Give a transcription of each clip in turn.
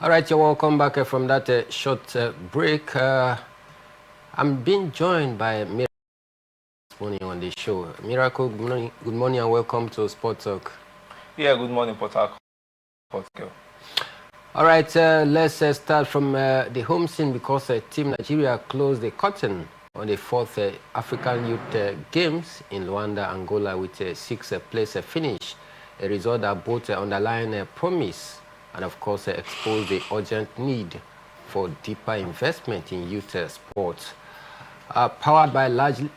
All right, you're welcome back from that short break. I'm being joined by Miracle this morning on the show. Miracle, good morning and welcome to Sport Talk. Yeah, good morning, Port Harcourt. All right, let's start from the home scene because Team Nigeria closed the curtain on the fourth African Youth Games in Luanda, Angola with a sixth-place finish, a result that both underline promise and, of course, expose the urgent need for deeper investment in youth sports. Powered largely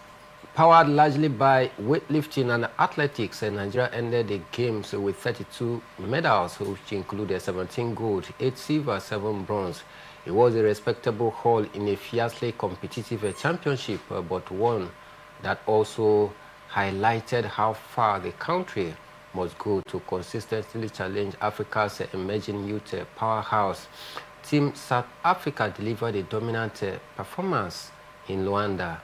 by weightlifting and athletics, Nigeria ended the games with 32 medals, which included 17 gold, 8 silver, 7 bronze. It was a respectable haul in a fiercely competitive championship, but one that also highlighted how far the country must go to consistently challenge Africa's emerging youth powerhouse. Team South Africa delivered a dominant performance in Luanda,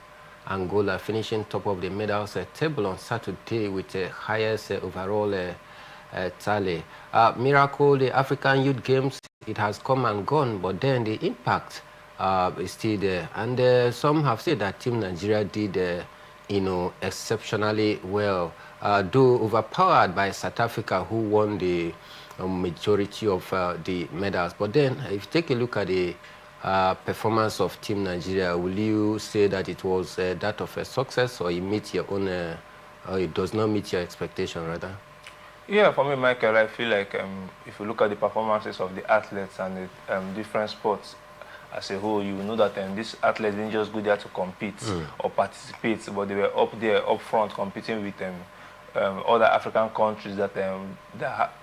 Angola, finishing top of the medals table on Saturday with the highest overall tally. Miracle, the African Youth Games, it has come and gone, but then the impact is still there. And some have said that Team Nigeria did, exceptionally well, though overpowered by South Africa, who won the majority of the medals. But then, if you take a look at the performance of Team Nigeria, will you say that it was that of a success, or it meets your own, or it does not meet your expectation, rather? Yeah, for me, Michael, I feel like if you look at the performances of the athletes and the different sports as a whole, you know that these athletes didn't just go there to compete or participate, but they were up there, up front, competing with other African countries that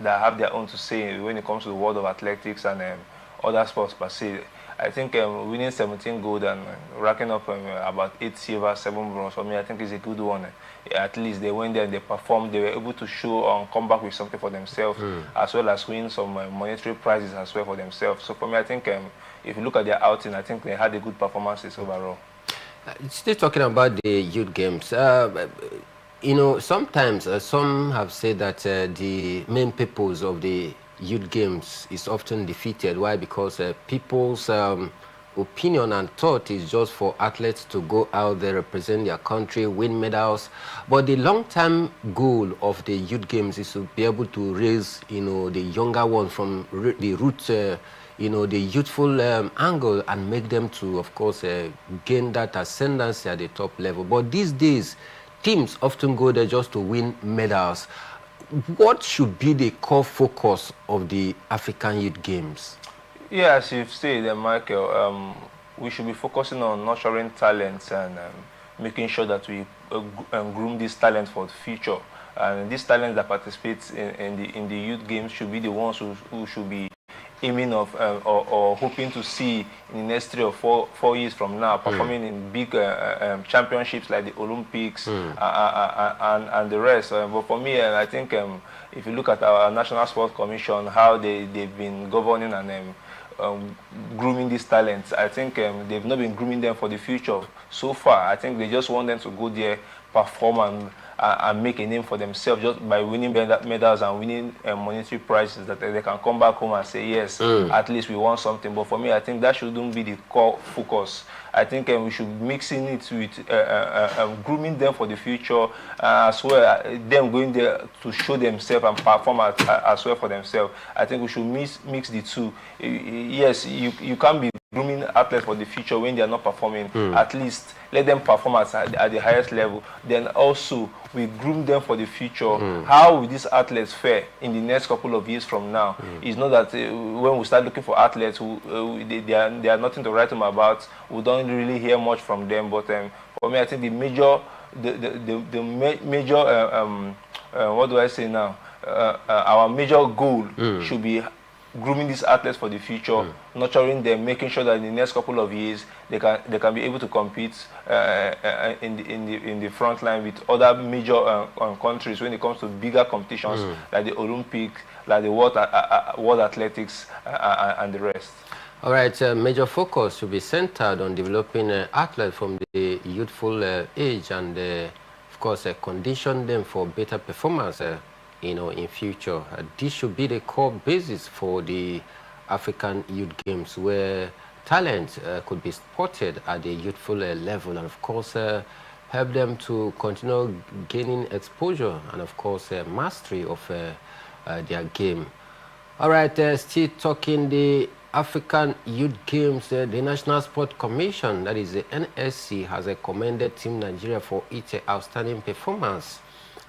have their own to say when it comes to the world of athletics and other sports per se. I think winning 17 gold and racking up about 8 silver, 7 bronze, for me, I think is a good one. At least they went there and they performed. They were able to show and come back with something for themselves, as well as win some monetary prizes as well for themselves. So for me, I think if you look at their outing, I think they had a good performances overall. Still talking about the youth games, sometimes some have said that the main purpose of the youth games is often defeated. Why? Because people's opinion and thought is just for athletes to go out there, represent their country, win medals. But the long-term goal of the youth games is to be able to raise, the younger ones from the roots, the youthful angle, and make them to, of course, gain that ascendancy at the top level. But these days, teams often go there just to win medals. What should be the core focus of the African Youth Games? Yeah, as you've said, Michael, we should be focusing on nurturing talents and making sure that we groom these talents for the future. And these talents that participate in the youth games should be the ones who should be aiming of or hoping to see in the next 3 or 4 years from now performing in big championships like the Olympics and the rest. But for me, I think if you look at our National Sports Commission, how they've been governing and grooming these talents, I think they've not been grooming them for the future so far. I think they just want them to go there, perform and make a name for themselves just by winning medals and winning monetary prizes, that they can come back home and say, yes, at least we won something. But for me, I think that shouldn't be the core focus. I think we should mixing it with grooming them for the future, as well them going there to show themselves and perform as well for themselves. I think we should mix the two. Yes, you can't be grooming athletes for the future when they are not performing. At least let them perform at the highest level. Then also we groom them for the future. How will these athletes fare in the next couple of years from now? It's not that when we start looking for athletes who they are nothing to write them about, we don't really hear much from them. But for me, I think the major what do I say now? Our major goal should be grooming these athletes for the future, nurturing them, making sure that in the next couple of years they can be able to compete in the front line with other major countries when it comes to bigger competitions like the Olympics, like the World Athletics, and the rest. All right, major focus should be centered on developing athletes from the youthful age and, of course, condition them for better performance. In future. This should be the core basis for the African Youth Games, where talent could be spotted at the youthful level, and of course help them to continue gaining exposure and of course mastery of their game. All right, still talking the African Youth Games, the National Sport Commission, that is the NSC, has commended Team Nigeria for its outstanding performance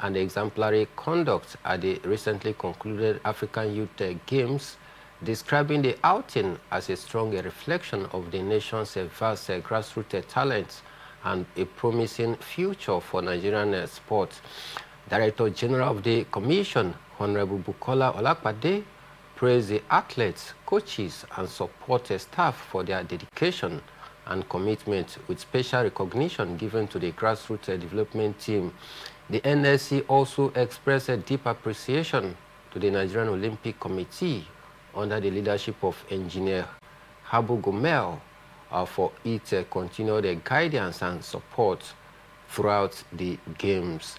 and exemplary conduct at the recently concluded African Youth Games, describing the outing as a strong reflection of the nation's vast grassroots talents and a promising future for Nigerian sport. Director General of the Commission, Honorable Bukola Olakpade, praised the athletes, coaches, and support staff for their dedication and commitment, with special recognition given to the grassroots development team. The NSC also expressed a deep appreciation to the Nigerian Olympic Committee under the leadership of Engineer Habu Gomel for its continued guidance and support throughout the Games.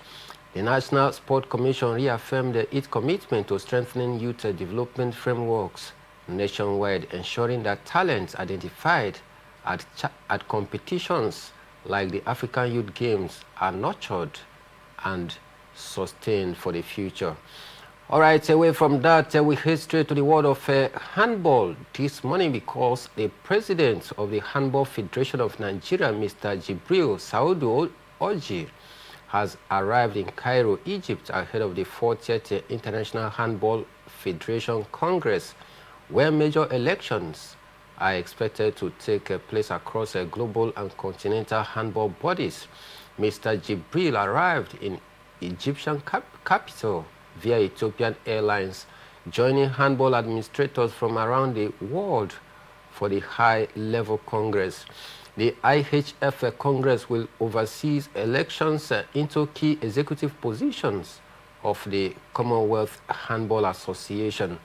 The National Sport Commission reaffirmed its commitment to strengthening youth development frameworks nationwide, ensuring that talents identified at competitions like the African Youth Games are nurtured and sustained for the future. All right, away from that, we head straight to the world of handball this morning, because the president of the Handball Federation of Nigeria, Mr. Jibril Saudu Oji, has arrived in Cairo, Egypt, ahead of the 40th International Handball Federation Congress, where major elections are expected to take place across global and continental handball bodies. Mr. Jibril arrived in Egyptian capital via Ethiopian Airlines, joining handball administrators from around the world for the high-level Congress. The IHF Congress will oversee elections into key executive positions of the Commonwealth Handball Association,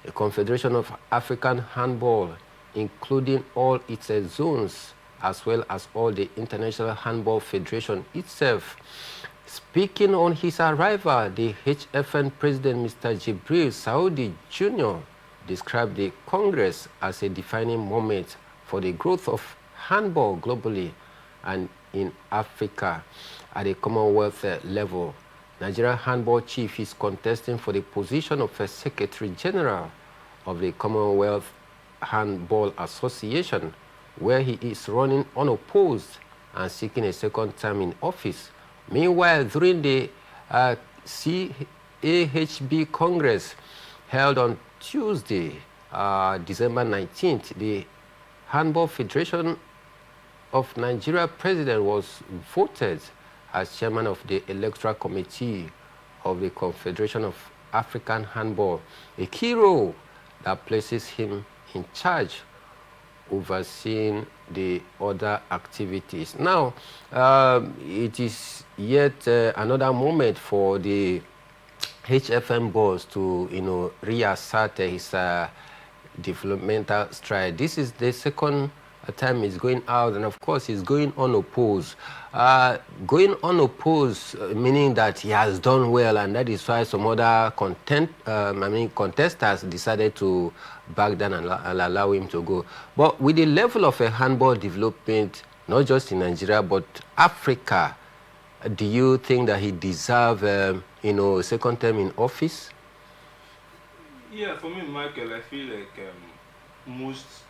a confederation of African handball, including all its zones, as well as all the International Handball Federation itself. Speaking on his arrival, the HFN president, Mr. Jibril Saudi Jr., described the Congress as a defining moment for the growth of handball globally and in Africa at a Commonwealth level. Nigerian handball chief is contesting for the position of a Secretary General of the Commonwealth Handball Association, where he is running unopposed and seeking a second term in office. Meanwhile, during the CAHB Congress held on Tuesday, December 19th, the Handball Federation of Nigeria president was voted as chairman of the Electoral Committee of the Confederation of African Handball, a key role that places him in charge overseeing the other activities. Now, it is yet another moment for the HFM boss to, reassert his developmental stride. This is the second time he's going out, and of course he's going unopposed. Going unopposed meaning that he has done well, and that is why some other contestants decided to back down and allow him to go. But with the level of a handball development, not just in Nigeria but Africa, do you think that he deserves, a second term in office? Yeah, for me, Michael, I feel like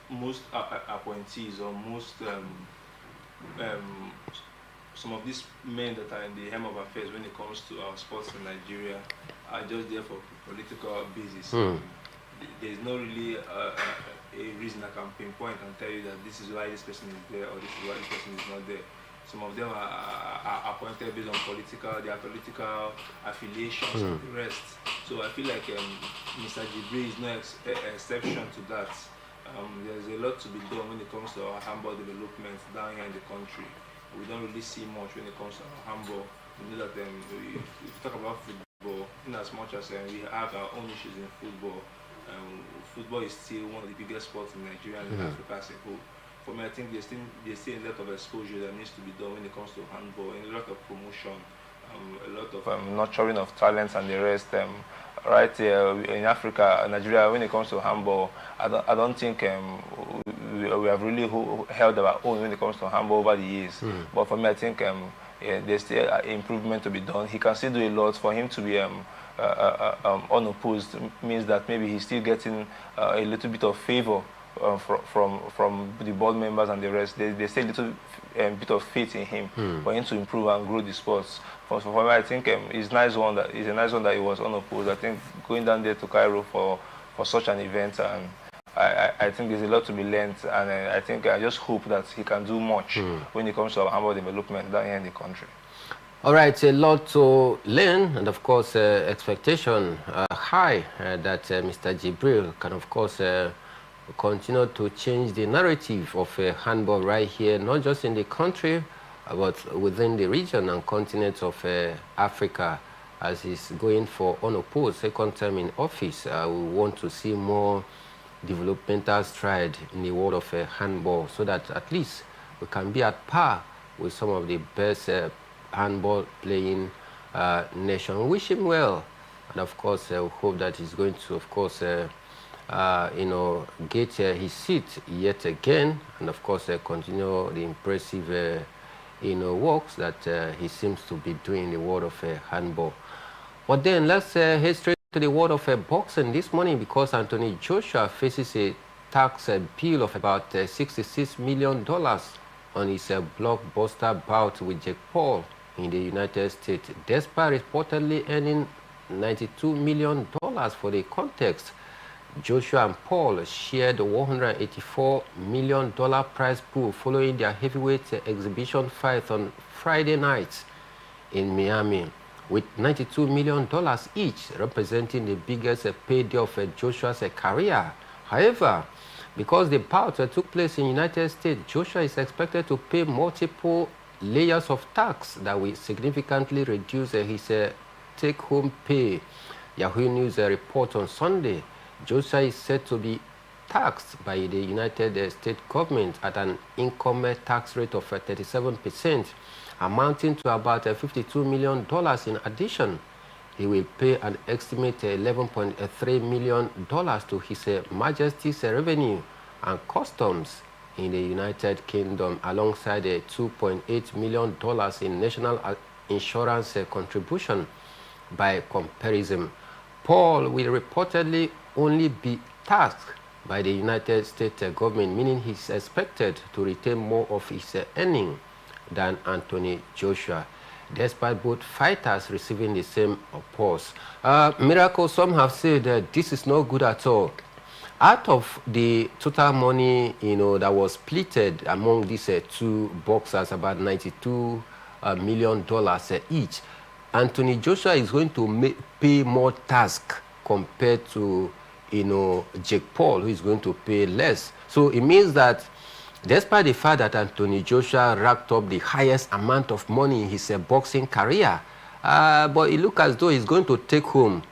most appointees or some of these men that are in the helm of affairs when it comes to our sports in Nigeria are just there for political basis. There's not really a reason I can pinpoint and tell you that this is why this person is there or this is why this person is not there. Some of them are appointed based on their political affiliations and the rest. So I feel like Mr. Jibril is no exception to that. There's a lot to be done when it comes to our handball development down here in the country. We don't really see much when it comes to our handball. We know that if you talk about football, in as much as we have our own issues in football, football is still one of the biggest sports in Nigeria and in Africa as a whole. For me, I think there's still a lot of exposure that needs to be done when it comes to handball, and a lot of promotion, a lot of nurturing of talents and the rest. right here in Africa, Nigeria, when it comes to handball, I don't think we have really held our own when it comes to handball over the years. But for me, I think yeah, there's still improvement to be done. He can still do a lot. For him to be unopposed means that maybe he's still getting a little bit of favor from the board members and the rest. There's still a little bit of faith in him for him to improve and grow the sports. For me, I think it's a nice one that he was unopposed. I think going down there to Cairo for such an event, and I think there's a lot to be learned, and I just hope that he can do much when it comes to handball development down here in the country. All right, a lot to learn, and of course, expectation high that Mr. Jibril can, of course, continue to change the narrative of handball right here, not just in the country, but within the region and continent of Africa, as he's going for unopposed second term in office. We want to see more developmental stride in the world of handball, so that at least we can be at par with some of the best handball playing nation. We wish him well, and of course we hope that he's going to, of course, get his seat yet again, and of course continue the impressive works that he seems to be doing in the world of handball. But then let's head straight to the world of boxing this morning, because Anthony Joshua faces a tax bill of about $66 million on his blockbuster bout with Jake Paul in the United States, despite reportedly earning $92 million for the contest. Joshua and Paul shared a $184 million prize pool following their heavyweight exhibition fight on Friday night in Miami, with $92 million each, representing the biggest payday of Joshua's career. However, because the bout took place in the United States, Joshua is expected to pay multiple layers of tax that will significantly reduce his take-home pay. Yahoo News report on Sunday, Joshua is said to be taxed by the United States government at an income tax rate of 37%, amounting to about $52 million. In addition, he will pay an estimated $11.3 million to His Majesty's Revenue and Customs in the United Kingdom, alongside $2.8 million in national insurance contribution. By comparison, Paul will reportedly only be taxed by the United States government, meaning he's expected to retain more of his earning than Anthony Joshua, despite both fighters receiving the same pause. Miracle, some have said that this is not good at all. Out of the total money, that was splitted among these two boxers, about $92 million each, Anthony Joshua is going to pay more tax compared to Jake Paul, who is going to pay less. So it means that despite the fact that Anthony Joshua racked up the highest amount of money in his boxing career, but it looks as though he's going to take home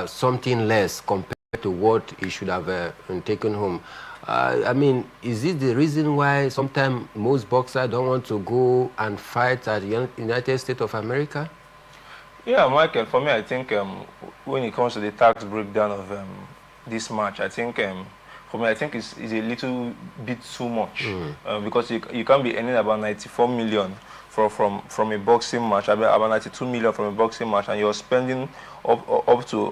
something less compared to what he should have taken home. I mean, is this the reason why sometimes most boxers don't want to go and fight at the United States of America? Yeah, Michael, for me, I think when it comes to the tax breakdown of this match, I think for me, I think it's a little bit too much because you can't be earning about $94 million from a boxing match, about $92 million from a boxing match, and you're spending up to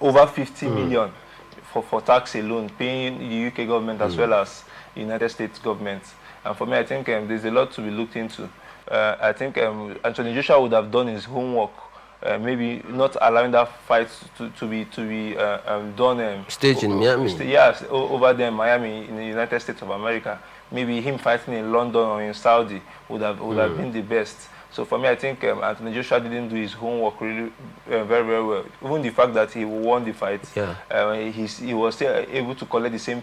over $50 million for tax alone, paying the UK government as well as the United States government. And for me, I think there's a lot to be looked into. I think Anthony Joshua would have done his homework. Maybe not allowing that fight to be done staged in Miami. Yes, over there in Miami, in the United States of America. Maybe him fighting in London or in Saudi would have been the best. So for me, I think Anthony Joshua didn't do his homework really very, very well. Even the fact that he won the fight, he was still able to collect the same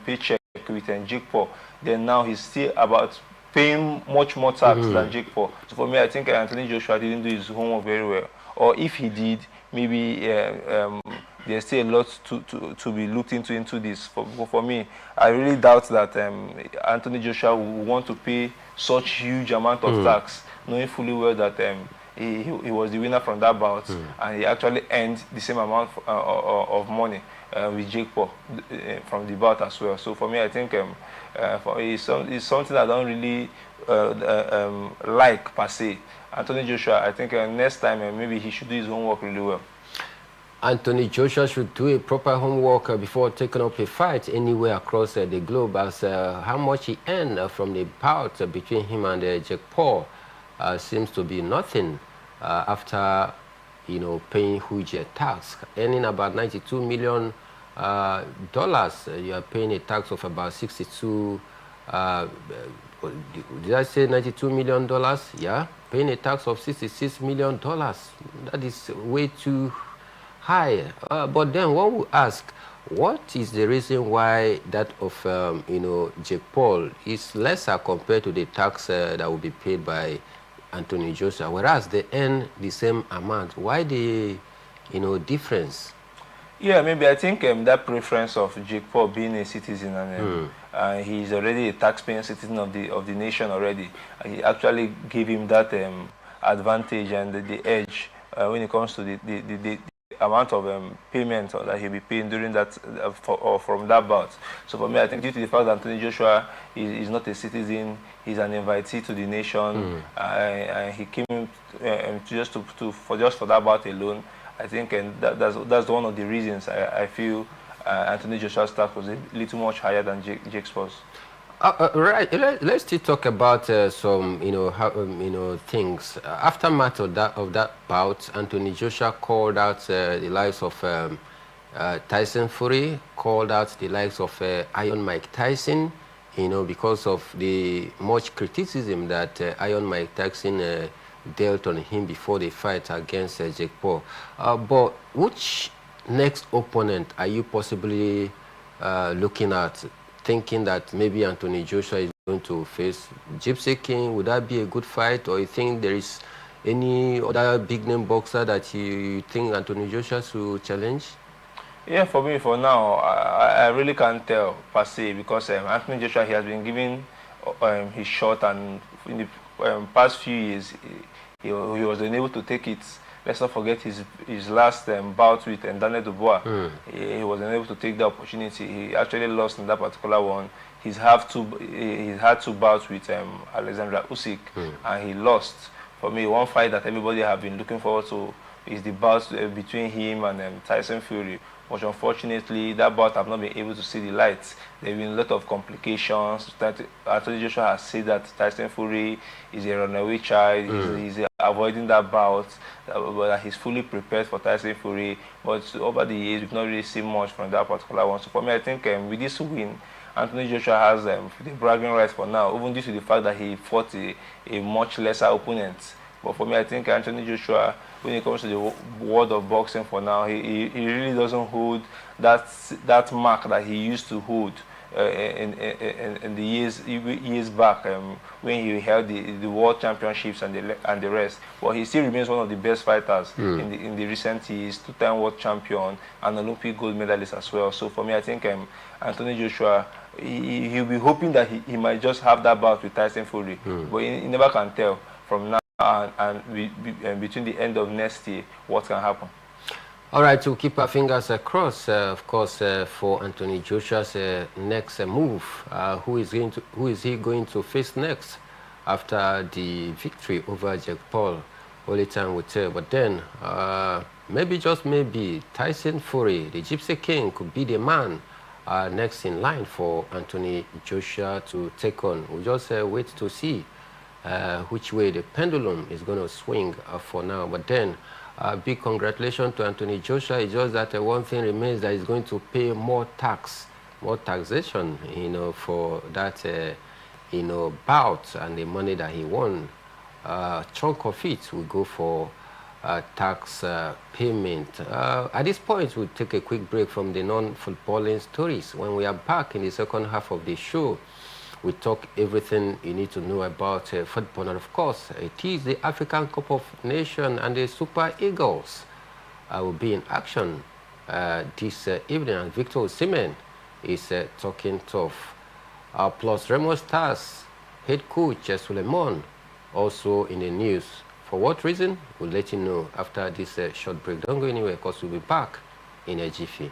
paycheck with Jake Paul. Then now he's still about paying much more tax than Jake Paul. So for me, I think Anthony Joshua didn't do his homework very well. Or if he did, maybe there's still a lot to be looked into this. For me, I really doubt that Anthony Joshua will want to pay such huge amount of tax, knowing fully well that he was the winner from that bout, and he actually earned the same amount of money with Jake Paul from the bout as well. So for me, I think for me, it's something I don't really like per se. Anthony Joshua, I think next time maybe he should do his homework really well. Anthony Joshua should do a proper homework before taking up a fight anywhere across the globe, as how much he earned from the bout between him and Jake Paul seems to be nothing after, paying huge tax, earning about $92 million. You are paying a tax of about 62. Did I say $92 million? Yeah, paying a tax of $66 million. That is way too high. But then one will ask, what is the reason why that of Jake Paul is lesser compared to the tax that will be paid by Anthony Joshua, whereas they earn the same amount? Why the difference? Yeah, maybe I think that preference of Jake Paul being a citizen, and he's already a tax-paying citizen of the nation already. He actually gave him that advantage and the edge when it comes to the amount of payment that he'll be paying during that from that bout. So for me, I think due to the fact that Anthony Joshua is not a citizen, he's an invitee to the nation, and he came just for that bout alone. I think that's one of the reasons I feel Anthony Joshua's tax was a little much higher than Jake Paul's. Right. Let's still talk about some things. Aftermath of that bout, Anthony Joshua called out the likes of Tyson Fury, called out the likes of Iron Mike Tyson, because of the much criticism that Iron Mike Tyson dealt on him before the fight against Jake Paul. But which next opponent are you possibly looking at, thinking that maybe Anthony Joshua is going to face Gypsy King? Would that be a good fight, or you think there is any other big-name boxer that you think Anthony Joshua should challenge? Yeah, for me, for now, I really can't tell per se, because Anthony Joshua, he has been given his shot, and in the past few years, he was unable to take it. Let's not forget his last bout with Daniel Dubois. He was unable to take the opportunity. He actually lost in that particular one. He's had two bouts with Alexander Usyk, and he lost. For me, one fight that everybody have been looking forward to is the bout between him and Tyson Fury. But unfortunately, that bout have not been able to see the light. There have been a lot of complications. Anthony Joshua has said that Tyson Fury is a runaway child. He's avoiding that bout, but he's fully prepared for Tyson Fury. But over the years, we've not really seen much from that particular one. So for me, I think with this win, Anthony Joshua has the bragging rights for now, even due to the fact that he fought a much lesser opponent. But for me, I think Anthony Joshua, when it comes to the world of boxing for now, he really doesn't hold that mark that he used to hold in the years back when he held the world championships and the rest. But he still remains one of the best fighters in the recent years, two-time world champion and Olympic gold medalist as well. So for me, I think Anthony Joshua, he'll be hoping that he might just have that bout with Tyson Fury, but he never can tell from now and between the end of next year what can happen. All right, we'll keep our fingers crossed, of course, for Anthony Joshua's next move. Who is he going to face next after the victory over Jake Paul? Only time will tell. But then, maybe, just maybe, Tyson Fury, the Gypsy King, could be the man next in line for Anthony Joshua to take on. We'll just wait to see which way the pendulum is going to swing for now. But then, big congratulations to Anthony Joshua. It's just that one thing remains, that he's going to pay more taxation, for that, bout and the money that he won. Chunk of it will go for tax payment. At this point, we'll take a quick break from the non-footballing stories. When we are back in the second half of the show, we talk everything you need to know about football. And of course, it is the African Cup of Nations, and the Super Eagles will be in action this evening. And Victor Osimhen is talking tough. Plus Remo Stars head coach Suleiman also in the news For what reason? We'll let you know after this short break. Don't go anywhere because we'll be back in a jiffy.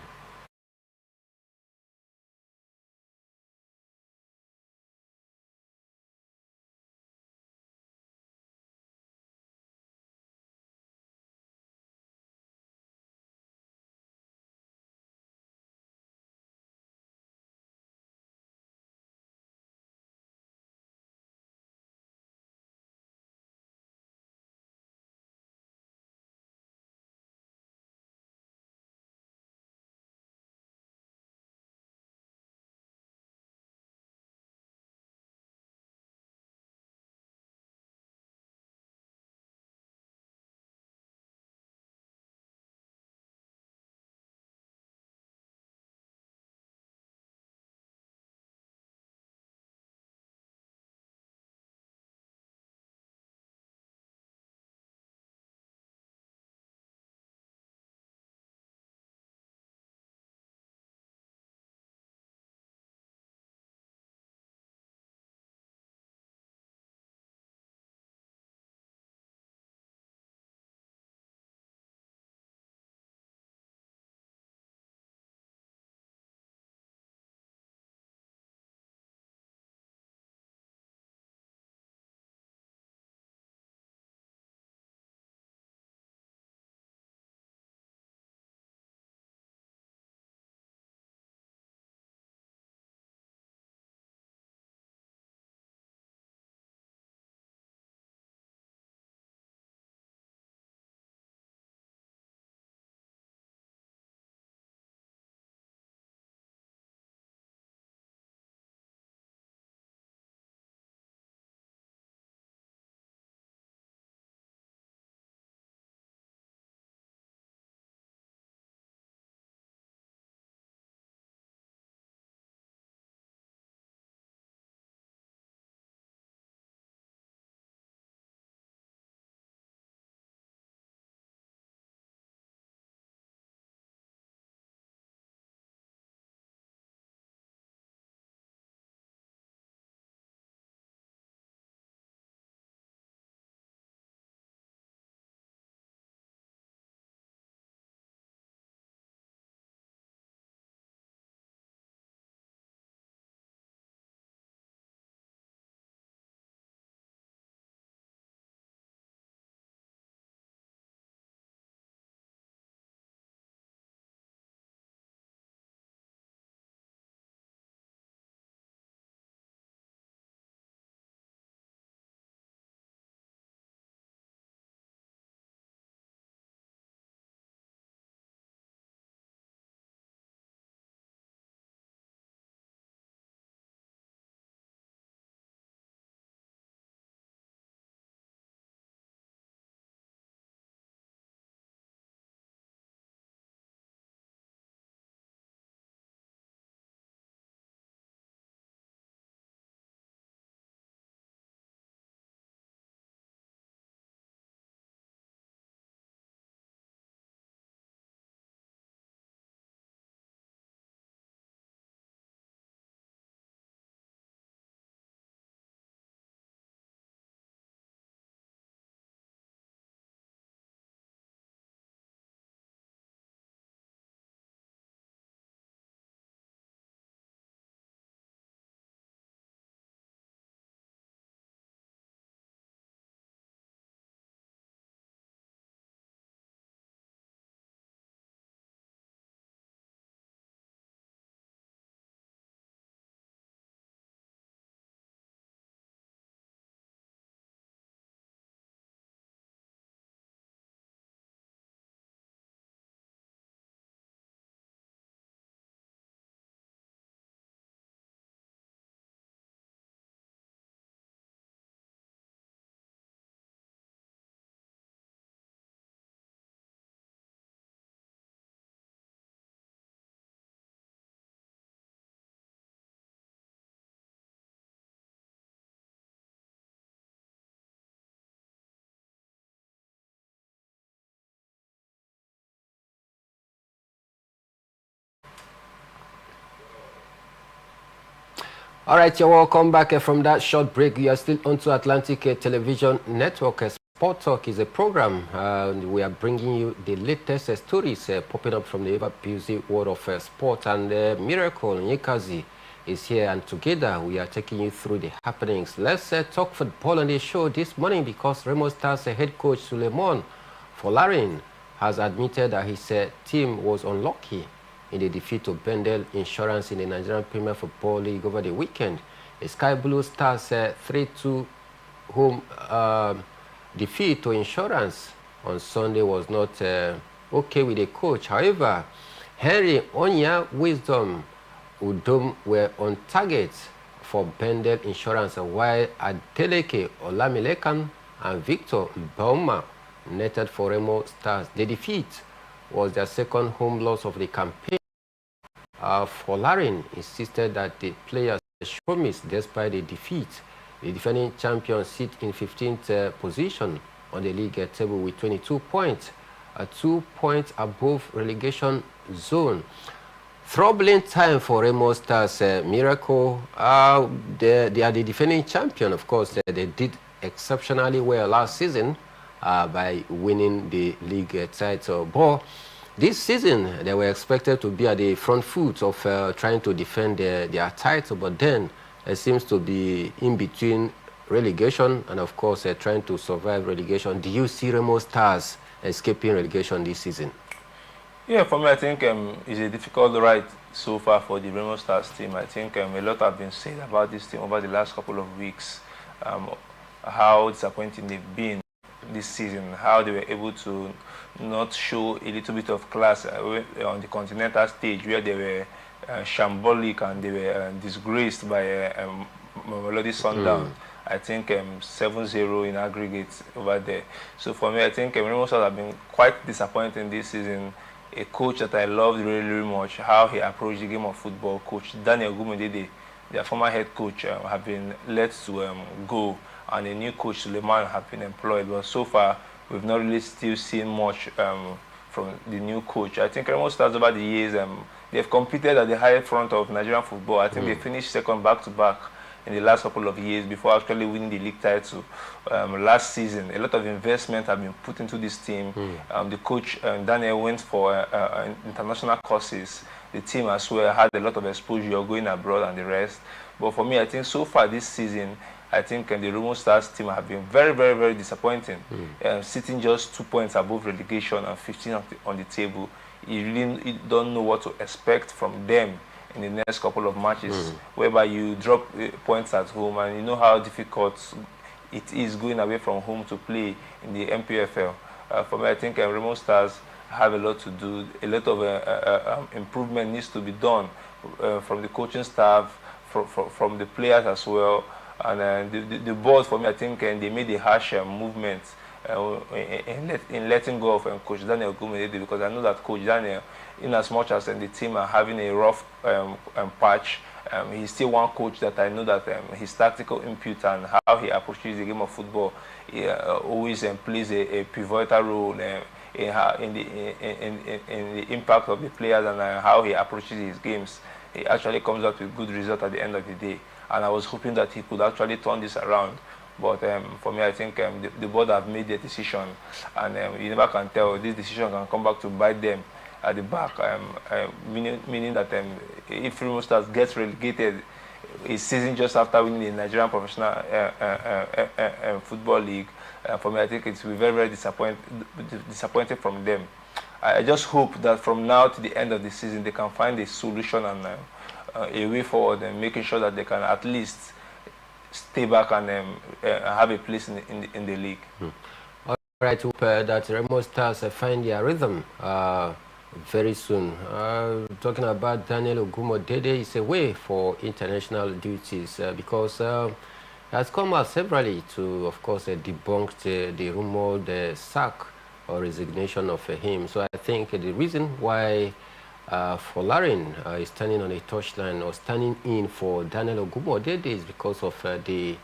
All right, you're welcome back from that short break. You are still onto Atlantic Television Network. Sport Talk is a program. We are bringing you the latest stories popping up from the ever-busy world of sport. And Miracle Nyekazi is here, and together we are taking you through the happenings. Let's talk football on the show this morning because Remo Stars head coach Suleiman Folarin has admitted that his team was unlucky in the defeat of Bendel Insurance in the Nigerian Premier Football League over the weekend. The Sky Blue Stars 3-2 home defeat to Insurance on Sunday was not okay with the coach. However, Henry Onya, Wisdom, Udom were on target for Bendel Insurance, while Adeleke Olamilekan and Victor Bauma netted for Remo Stars. The defeat was their second home loss of the campaign. Folarin insisted that the players show miss despite the defeat. The defending champions sit in 15th position on the league table with 22 points, 2 points above relegation zone. Troubling time for Remo Stars. Miracle, they are the defending champion. Of course, they did exceptionally well last season by winning the league title. But this season, they were expected to be at the front foot of trying to defend their title, but then it seems to be in between relegation and, of course, trying to survive relegation. Do you see Remo Stars escaping relegation this season? Yeah, for me, I think it's a difficult ride so far for the Remo Stars team. I think a lot have been said about this team over the last couple of weeks, how disappointing they've been this season, how they were able to not show a little bit of class on the continental stage where they were shambolic and they were disgraced by Melody Sundown. I think 7-0 in aggregate over there. So for me, I think Remo Stars have been quite disappointing this season. A coach that I loved really, really much, how he approached the game of football. Coach Daniel Gumudede, their former head coach, have been let to go, and a new coach, Suleiman, have been employed. But so far, we've not really still seen much from the new coach. I think Remo Stars over the years, they've competed at the high front of Nigerian football. I think they finished second back-to-back in the last couple of years before actually winning the league title. Last season, a lot of investment have been put into this team. The coach, Daniel, went for international courses. The team as well had a lot of exposure going abroad and the rest. But for me, I think so far this season, I think the Remo Stars team have been very, very, very disappointing. Sitting just 2 points above relegation and 15 on the table. You really don't know what to expect from them in the next couple of matches, whereby you drop points at home, and you know how difficult it is going away from home to play in the MPFL. For me, I think Remo Stars have a lot to do. A lot of improvement needs to be done from the coaching staff, from the players as well. And the board, for me, I think they made a harsh movement in letting go of Coach Daniel Gumedede, because I know that Coach Daniel, in as much as the team are having a rough patch, he's still one coach that I know that his tactical input and how he approaches the game of football always plays a pivotal role in the impact of the players and how he approaches his games. He actually comes out with good result at the end of the day. And I was hoping that he could actually turn this around. But for me, I think the board have made their decision, and you never can tell. This decision can come back to bite them at the back, meaning that if Remo Stars gets relegated a season just after winning the Nigerian Professional Football League, for me, I think it will be very, very disappointing from them. I just hope that from now to the end of the season, they can find a solution and a way forward, and making sure that they can at least stay back and have a place in the league. All right, hope that Remo Stars find their rhythm very soon. Talking about Daniel Ogumodede, is away for international duties because it has come out severally to, of course, debunk the rumored sack or resignation of him. So I think the reason why Folarin is standing on a touchline or standing in for Daniel Ogumodede is because of the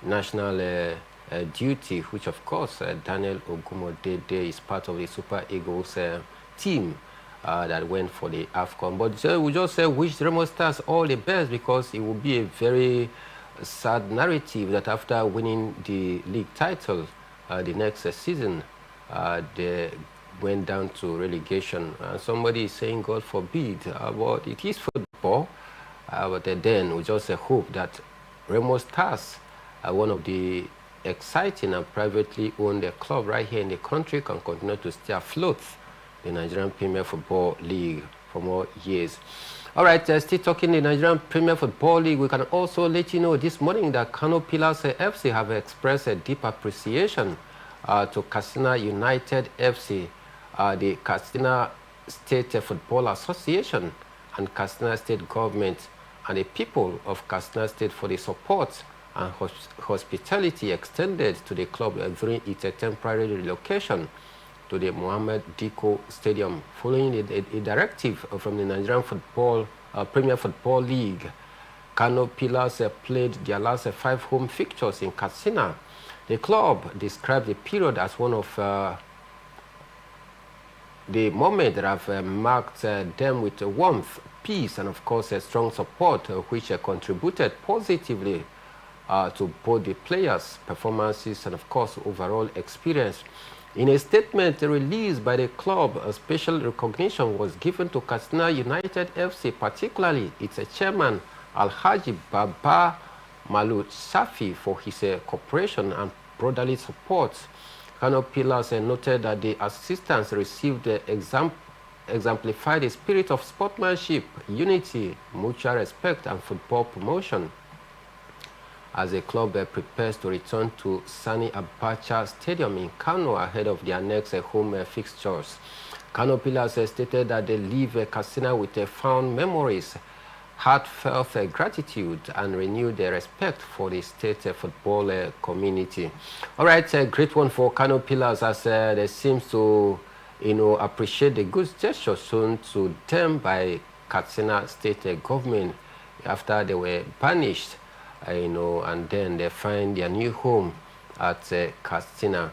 national duty, which of course Daniel Ogumodede is part of the Super Eagles team that went for the AFCON. But we just wish Remo Stars all the best, because it will be a very sad narrative that after winning the league title, the next season, they went down to relegation. Somebody is saying, God forbid, but it is football. But then we just hope that Remo Stars, one of the exciting and privately owned club right here in the country, can continue to stay afloat the Nigerian Premier Football League for more years. All right, still talking the Nigerian Premier Football League, we can also let you know this morning that Kano Pillars FC have expressed a deep appreciation to Katsina United FC, the Katsina State Football Association, and Katsina State Government, and the people of Katsina State for the support and hospitality extended to the club during its temporary relocation to the Mohammed Diko Stadium, following a directive from the Nigerian Premier Football League. Kano Pillars played their last 5 home fixtures in Katsina. The club described the period as one of the moments that have marked them with warmth, peace, and of course strong support, which contributed positively to both the players' performances and of course overall experience. In a statement released by the club, a special recognition was given to Katsina United FC, particularly its chairman Alhaji Baba Malut Safi, for his cooperation and brotherly support. Kano Pillars noted that the assistance received exemplified the spirit of sportsmanship, unity, mutual respect, and football promotion. As the club prepares to return to Sani Abacha Stadium in Kano ahead of their next home fixtures. Kano Pillars stated that they leave Katsina with fond memories, heartfelt gratitude, and renewed respect for the state football community. All right, a great one for Kano Pillars, as they seem to, appreciate the good gesture shown to them by Katsina State government after they were banished. And then they find their new home at Katsina.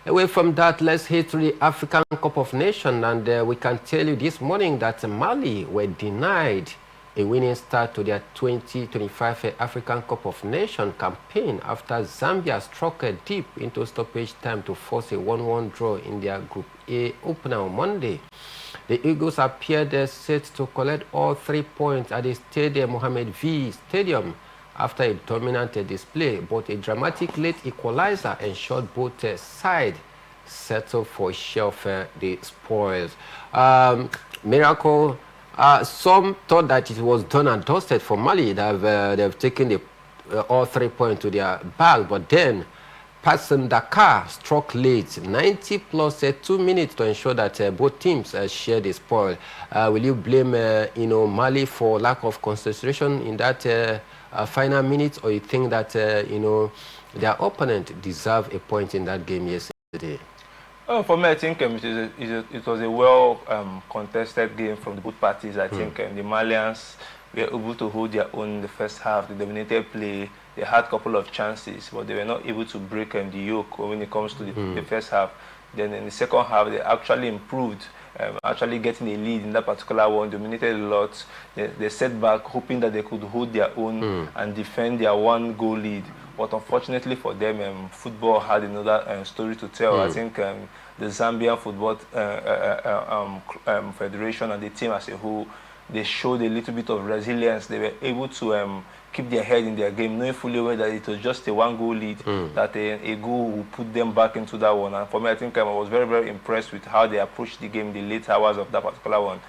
Away from that, let's head to the African Cup of Nations, and we can tell you this morning that Mali were denied a winning start to their 2025 African Cup of Nations campaign after Zambia struck deep into stoppage time to force a 1-1 draw in their Group A opener on Monday. The Eagles appeared set to collect all 3 points at the Stade Mohamed V Stadium after a dominant display, but a dramatic late equalizer ensured both sides settled for a share of the spoils. Miracle. Some thought that it was done and dusted for Mali. They've taken all 3 points to their bag, but then Patson Dakar struck late, 90 plus 2 minutes, to ensure that both teams share the spoil. Will you blame Mali for lack of concentration in that final minutes, or you think that their opponent deserved a point in that game yesterday? For me, I think it was a well contested game from the both parties. I think the Malians were able to hold their own in the first half. They dominated play. They had a couple of chances, but they were not able to break the yoke when it comes to the first half. Then in the second half, they actually improved, actually getting a lead in that particular one, dominated a lot. They set back, hoping that they could hold their own and defend their 1-goal lead. But unfortunately for them, football had another story to tell. I think the Zambian Football Federation and the team as a whole, they showed a little bit of resilience. They were able to keep their head in their game, knowing fully well that it was just a 1-goal lead, that a goal will put them back into that one. And for me, I think I was very, very impressed with how they approached the game in the late hours of that particular one.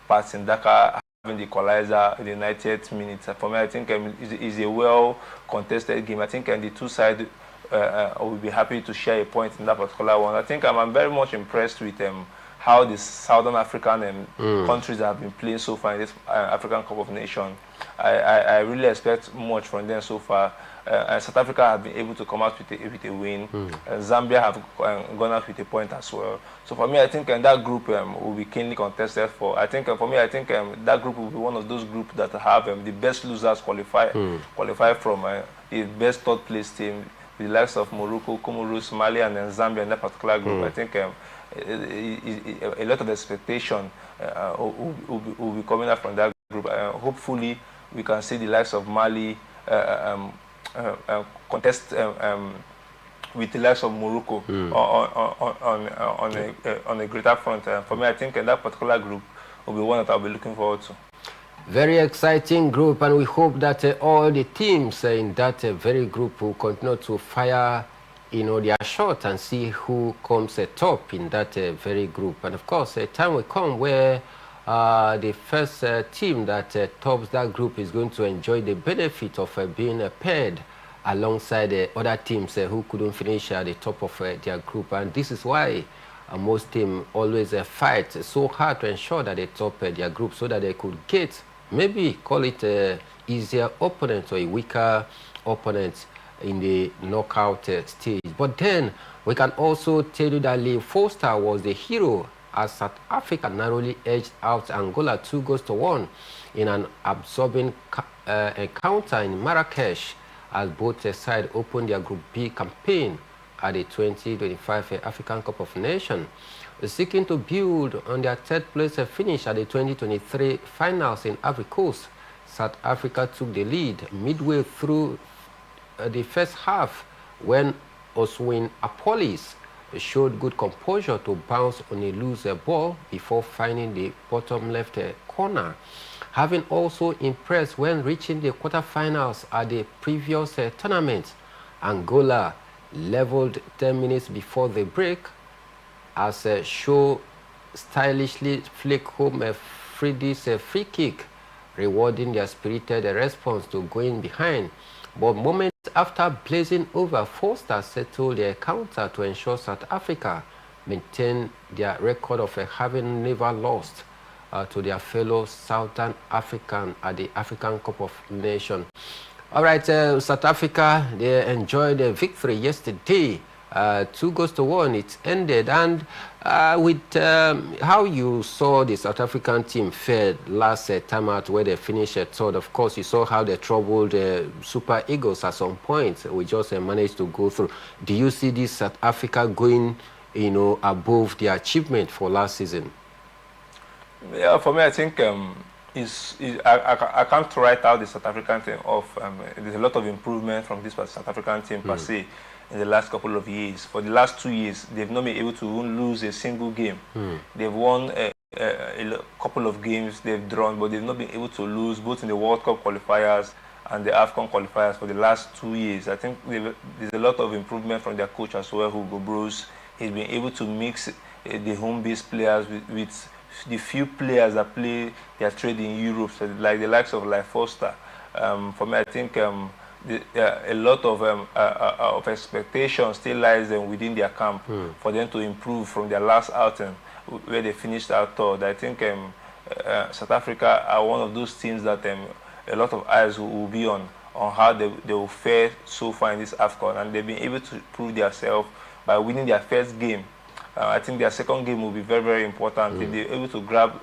Patson Dakar having the equalizer in the 90th minute. For me, I think it's a well-contested game. I think the two sides will be happy to share a point in that particular one. I think I'm very much impressed with how the Southern African countries have been playing so far in this African Cup of Nations. I really expect much from them so far. South Africa have been able to come out with a win. Zambia have gone out with a point as well. So for me, I think that group will be keenly contested for. I think for me, I think that group will be one of those groups that have the best losers qualify from the best third place team, the likes of Morocco, Comoros, Mali, and then Zambia in that particular group. I think a lot of expectation will be coming up from that group. Hopefully, we can see the likes of Mali contest with the likes of Morocco on a greater front. For me, I think that particular group will be one that I'll be looking forward to. Very exciting group, and we hope that all the teams in that very group will continue to fire, their shot and see who comes top in that very group. And of course, a time will come where the first team that tops that group is going to enjoy the benefit of being paired alongside other teams who couldn't finish at the top of their group. And this is why most teams always fight so hard to ensure that they top their group so that they could get, maybe call it a easier opponent or a weaker opponent in the knockout stage. But then we can also tell you that Lee Foster was the hero as South Africa narrowly edged out Angola 2-1 in an absorbing encounter in Marrakesh as both sides opened their Group B campaign at the 2025 African Cup of Nations. Seeking to build on their third place finish at the 2023 finals in Ivory Coast, South Africa took the lead midway through the first half when Oswin Apolis showed good composure to bounce on a loose ball before finding the bottom left corner. Having also impressed when reaching the quarterfinals at the previous tournament, Angola leveled 10 minutes before the break as Shaw stylishly flicked home a free kick, rewarding their spirited response to going behind. But moments after blazing over, Foster settled their counter to ensure South Africa maintained their record of having never lost to their fellow Southern African at the African Cup of Nations. All right, South Africa, they enjoyed a victory yesterday. 2-1, it ended. And with how you saw the South African team fared last time out where they finished third, of course, you saw how they troubled Super Eagles at some point. We just managed to go through. Do you see this South Africa going, above their achievement for last season? Yeah, for me, I think I can't write out the South African team off. There's a lot of improvement from this South African team per se in the last couple of years. For the last 2 years, they've not been able to lose a single game. They've won a couple of games, they've drawn, but they've not been able to lose both in the World Cup qualifiers and the AFCON qualifiers for the last 2 years. I think there's a lot of improvement from their coach as well, Hugo Broos. He's been able to mix the home-based players with the few players that play their trade in Europe, so like the likes of Foster. For me, I think a lot of expectation still lies within their camp for them to improve from their last outing, where they finished out third. I think South Africa are one of those teams that a lot of eyes will be on how they will fare so far in this AFCON, and they've been able to prove themselves by winning their first game. I think their second game will be very, very important. If they're able to grab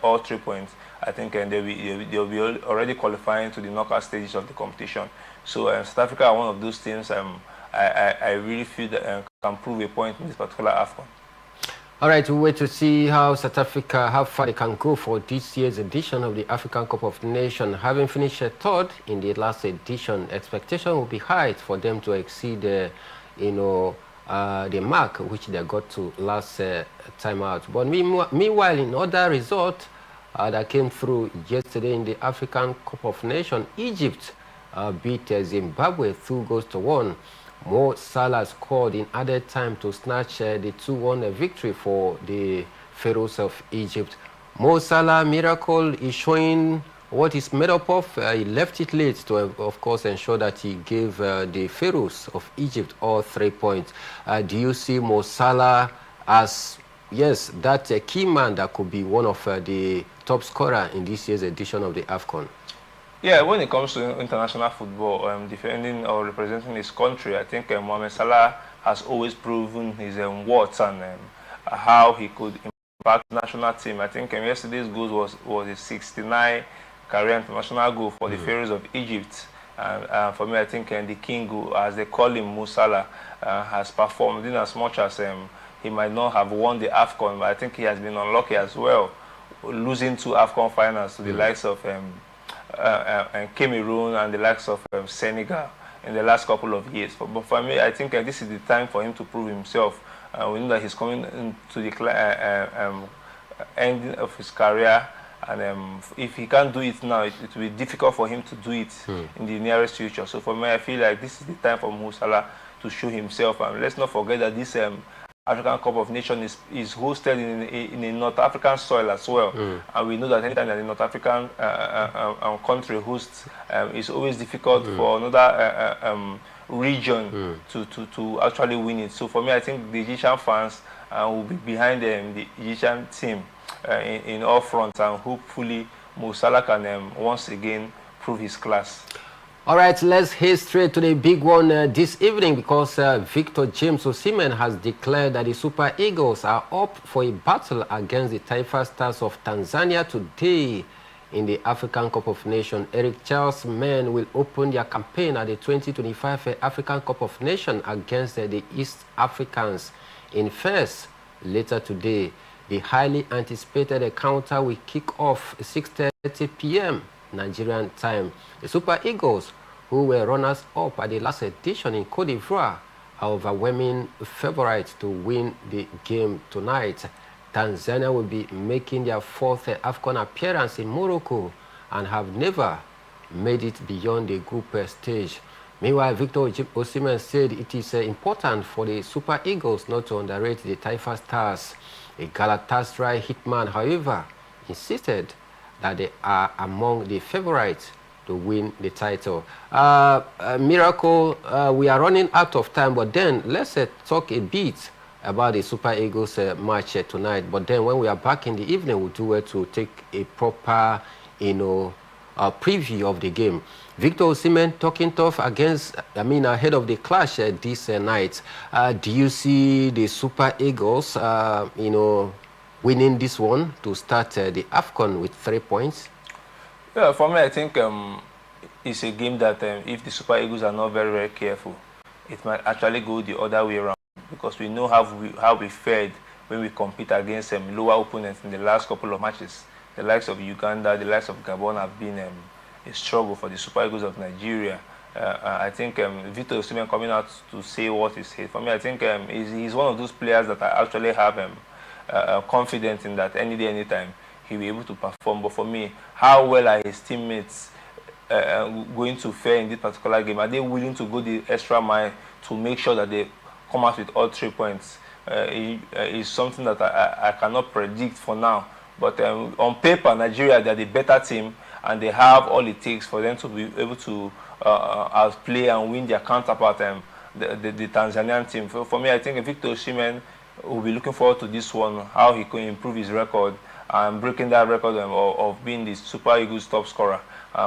all 3 points, I think they'll be already qualifying to the knockout stages of the competition. So South Africa are one of those teams I really feel that can prove a point in this particular AFCON. All right, we'll wait to see how South Africa, how far they can go for this year's edition of the African Cup of Nations. Having finished third in the last edition, expectation will be high for them to exceed, the mark which they got to last time out. But meanwhile, in other results that came through yesterday in the African Cup of Nations, Egypt beat Zimbabwe 2-1. Mo Salah scored in added time to snatch the 2-1 victory for the Pharaohs of Egypt. Mo Salah miracle is showing what he's made up of. He left it late to, of course, ensure that he gave the Pharaohs of Egypt all 3 points. Do you see Mo Salah as, yes, that key man that could be one of the top scorer in this year's edition of the AFCON? Yeah, when it comes to international football, defending or representing his country, I think Mohamed Salah has always proven his worth and how he could impact the national team. I think yesterday's goal was a 69 career international goal for the Pharaohs of Egypt. And for me, I think the king, as they call him, Mo Salah, has performed in as much as he might not have won the AFCON, but I think he has been unlucky as well, losing 2 AFCON finals to the likes of Cameroon and the likes of Senegal. in the last couple of years. But for me, I think this is the time for him to prove himself. We know that he's coming into the ending of his career, and if he can't do it now, it will be difficult for him to do it in the nearest future. So for me, I feel like this is the time for Mo Salah to show himself. And let's not forget that this African Cup of Nations is hosted in a North African soil as well. And we know that anytime that a North African country hosts, it's always difficult for another region to actually win it. So for me, I think the Egyptian fans will be behind the Egyptian team in all fronts, and hopefully Mo Salah can once again prove his class. All right, let's head straight to the big one this evening, because Victor James Osimhen has declared that the Super Eagles are up for a battle against the Taifa Stars of Tanzania today in the African Cup of Nations. Eric Charles' men will open their campaign at the 2025 African Cup of Nations against the East Africans in Fez later today. The highly anticipated encounter will kick off 6:30 p.m. Nigerian time. The Super Eagles, who were runners-up at the last edition in Cote d'Ivoire, are overwhelming favorites to win the game tonight. Tanzania will be making their fourth AFCON appearance in Morocco and have never made it beyond the group stage. Meanwhile, Victor Osimhen said it is important for the Super Eagles not to underrate the Taifa Stars. A Galatasaray hitman, however, insisted that they are among the favorites to win the title. Miracle, we are running out of time, but then let's talk a bit about the Super Eagles match tonight. But then when we are back in the evening, we'll do it to take a proper, preview of the game. Victor Osimhen talking tough ahead of the clash this night. Do you see the Super Eagles, winning this one to start the AFCON with 3 points? Yeah, for me, I think it's a game that if the Super Eagles are not very, very careful, it might actually go the other way around, because we know how we fared when we compete against lower opponents in the last couple of matches. The likes of Uganda, the likes of Gabon have been a struggle for the Super Eagles of Nigeria. I think Victor Osimhen coming out to say what he said, for me, I think he's one of those players that I actually have confidence in that any day, anytime, he'll be able to perform. But for me, how well are his teammates going to fare in this particular game? Are they willing to go the extra mile to make sure that they come out with all 3 points? Is something that I cannot predict for now. But on paper, Nigeria, they're the better team, and they have all it takes for them to be able to outplay and win their counterpart, the Tanzanian team. For me, I think Victor Osimhen will be looking forward to this one, how he can improve his record and breaking that record of being the Super Eagles top scorer.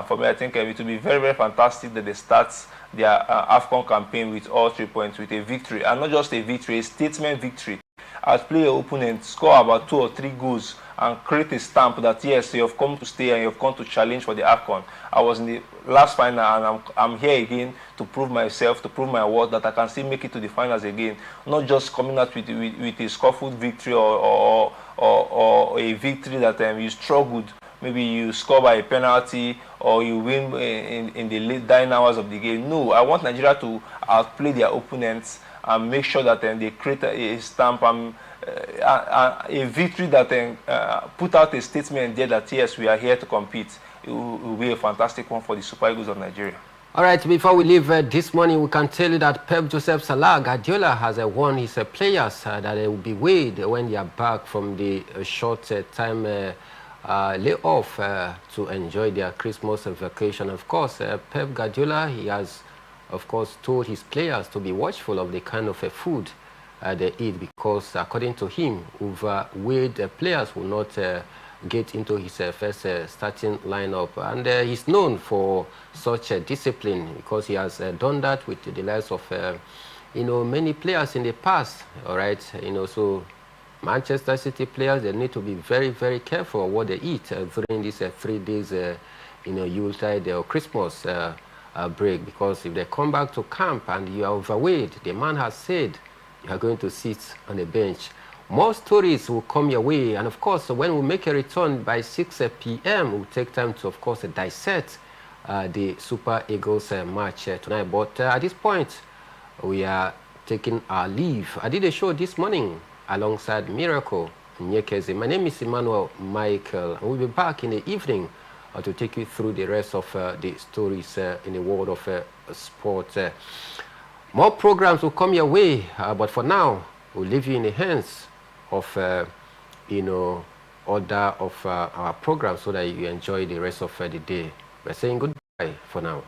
For me, I think it will be very, very fantastic that they start their AFCON campaign with all 3 points, with a victory, and not just a victory, a statement victory. Outplay your opponent, score about 2 or 3 goals, and create a stamp that yes, you have come to stay and you have come to challenge for the AFCON. I was in the last final, and I'm here again to prove myself, to prove my worth, that I can still make it to the finals again. Not just coming out with a scuffled victory or a victory that you struggled. Maybe you score by a penalty or you win in the late dying hours of the game. No, I want Nigeria to outplay their opponents and make sure that they create a stamp and a victory that put out a statement there that yes, we are here to compete. It will be a fantastic one for the Super Eagles of Nigeria. All right, before we leave this morning, we can tell you that Pep Joseph Salah Guardiola has warned his players that they will be weighed when they are back from the short-time layoff to enjoy their Christmas vacation. Of course, Pep Guardiola, he has, of course, told his players to be watchful of the kind of food they eat, because according to him, overweight players will not get into his first starting lineup. And he's known for such discipline, because he has done that with the likes of many players in the past. All right, so Manchester City players, they need to be very, very careful what they eat during these 3 days, Yuletide or Christmas break, because if they come back to camp and you are overweight, the man has said you are going to sit on a bench. More stories will come your way, and of course, when we make a return by 6 p.m., we'll take time to, of course, dissect the Super Eagles match tonight. But at this point, we are taking our leave. I did a show this morning alongside Miracle Nyekezi. My name is Emmanuel Michael, and we'll be back in the evening to take you through the rest of the stories in the world of sport. More programs will come your way, but for now, we'll leave you in the hands of, order of our program so that you enjoy the rest of the day. We're saying goodbye for now.